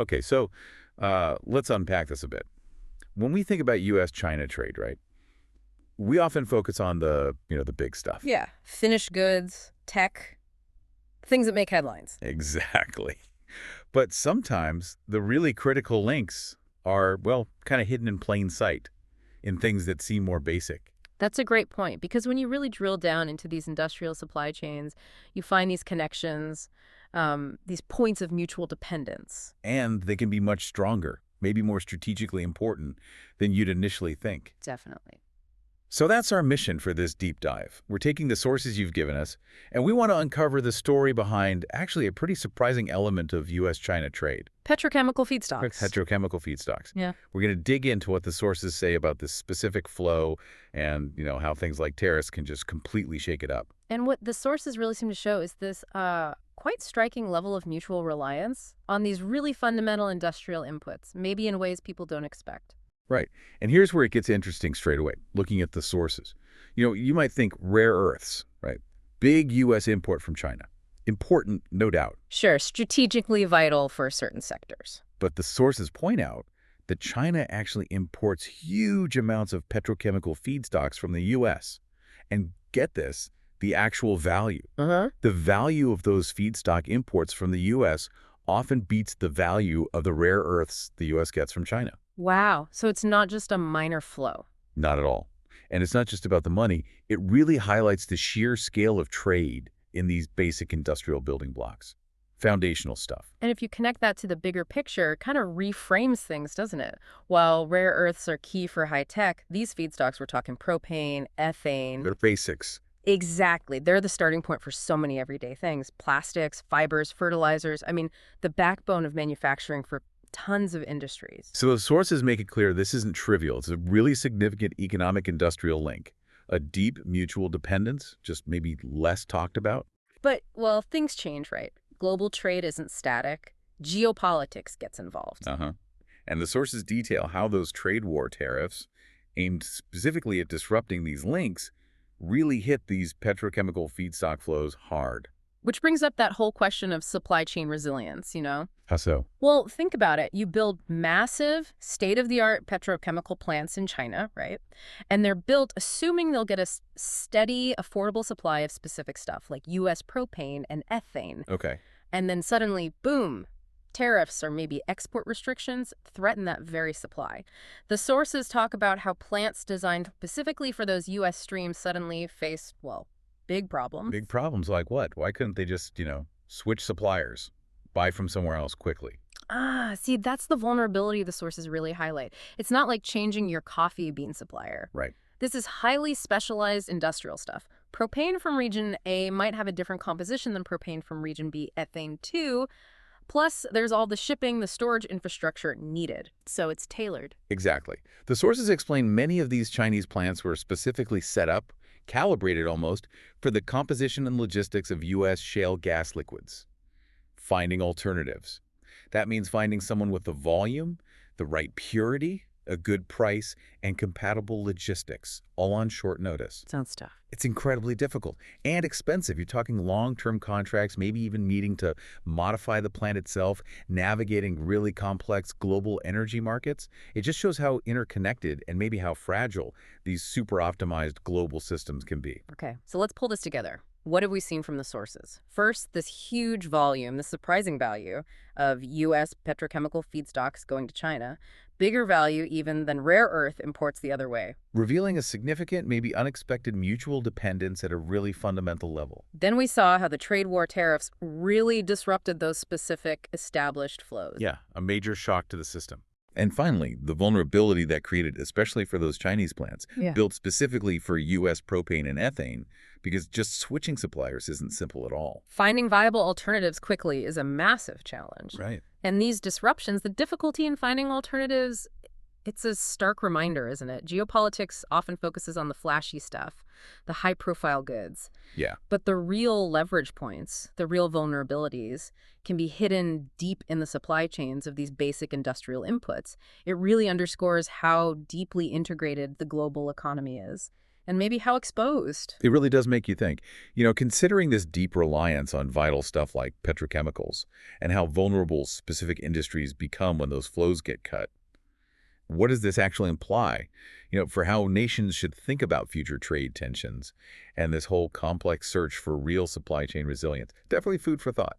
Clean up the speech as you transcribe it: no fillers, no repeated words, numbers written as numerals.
Okay, so let's unpack this a bit. When we think about U.S.-China trade, right, we often focus on the big stuff. Yeah. Finished goods, tech, things that make headlines. Exactly. But sometimes the really critical links are, well, kind of hidden in plain sight in things that seem more basic. That's a great point because when you really drill down into these industrial supply chains, you find these connections, these points of mutual dependence. And they can be much stronger, maybe more strategically important than you'd initially think. Definitely. So that's our mission for this deep dive. We're taking the sources you've given us, and we want to uncover the story behind actually a pretty surprising element of U.S.-China trade. Petrochemical feedstocks. Petrochemical feedstocks. Yeah. We're going to dig into what the sources say about this specific flow and, how things like tariffs can just completely shake it up. And what the sources really seem to show is this quite striking level of mutual reliance on these really fundamental industrial inputs, maybe in ways people don't expect. Right. And here's where it gets interesting straight away, looking at the sources. You might think rare earths, right? Big U.S. import from China. Important, no doubt. Sure, strategically vital for certain sectors. But the sources point out that China actually imports huge amounts of petrochemical feedstocks from the U.S. And get this, the actual value. Uh-huh. The value of those feedstock imports from the U.S. often beats the value of the rare earths the U.S. gets from China. Wow. So it's not just a minor flow. Not at all. And it's not just about the money. It really highlights the sheer scale of trade in these basic industrial building blocks. Foundational stuff. And if you connect that to the bigger picture, it kind of reframes things, doesn't it? While rare earths are key for high tech, these feedstocks, we're talking propane, ethane. They're basics. Exactly. They're the starting point for so many everyday things. Plastics, fibers, fertilizers. I mean, the backbone of manufacturing for tons of industries. So the sources make it clear this isn't trivial. It's a really significant economic industrial link. A deep mutual dependence, just maybe less talked about. But, well, things change, right? Global trade isn't static. Geopolitics gets involved. Uh-huh. And the sources detail how those trade war tariffs, aimed specifically at disrupting these links, really hit these petrochemical feedstock flows hard. Which brings up that whole question of supply chain resilience, you know? How so? Well, think about it. You build massive, state-of-the-art petrochemical plants in China, right? And they're built assuming they'll get a steady, affordable supply of specific stuff, like U.S. propane and ethane. Okay. And then suddenly, boom, tariffs or maybe export restrictions threaten that very supply. The sources talk about how plants designed specifically for those U.S. streams suddenly face, well, big problems. Big problems like what? Why couldn't they just, switch suppliers, buy from somewhere else quickly? See, that's the vulnerability the sources really highlight. It's not like changing your coffee bean supplier. Right. This is highly specialized industrial stuff. Propane from region A might have a different composition than propane from region B, ethane too. Plus, there's all the shipping, the storage infrastructure needed. So it's tailored. Exactly. The sources explain many of these Chinese plants were specifically set up, calibrated almost, for the composition and logistics of U.S. shale gas liquids. Finding alternatives. That means finding someone with the volume, the right purity, a good price, and compatible logistics, all on short notice. Sounds tough. It's incredibly difficult and expensive. You're talking long-term contracts, maybe even needing to modify the plant itself, navigating really complex global energy markets. It just shows how interconnected and maybe how fragile these super optimized global systems can be. Okay, so let's pull this together. What have we seen from the sources? First, this huge volume, the surprising value of U.S. petrochemical feedstocks going to China. Bigger value even than rare earth imports the other way. Revealing a significant, maybe unexpected mutual dependence at a really fundamental level. Then we saw how the trade war tariffs really disrupted those specific established flows. Yeah, a major shock to the system. And finally, the vulnerability that created, especially for those Chinese plants, built specifically for U.S. propane and ethane, because just switching suppliers isn't simple at all. Finding viable alternatives quickly is a massive challenge. Right. And these disruptions, the difficulty in finding alternatives, it's a stark reminder, isn't it? Geopolitics often focuses on the flashy stuff, the high-profile goods. Yeah. But the real leverage points, the real vulnerabilities, can be hidden deep in the supply chains of these basic industrial inputs. It really underscores how deeply integrated the global economy is. and maybe how exposed. It really does make you think. Considering this deep reliance on vital stuff like petrochemicals and how vulnerable specific industries become when those flows get cut, what does this actually imply, for how nations should think about future trade tensions and this whole complex search for real supply chain resilience? Definitely food for thought.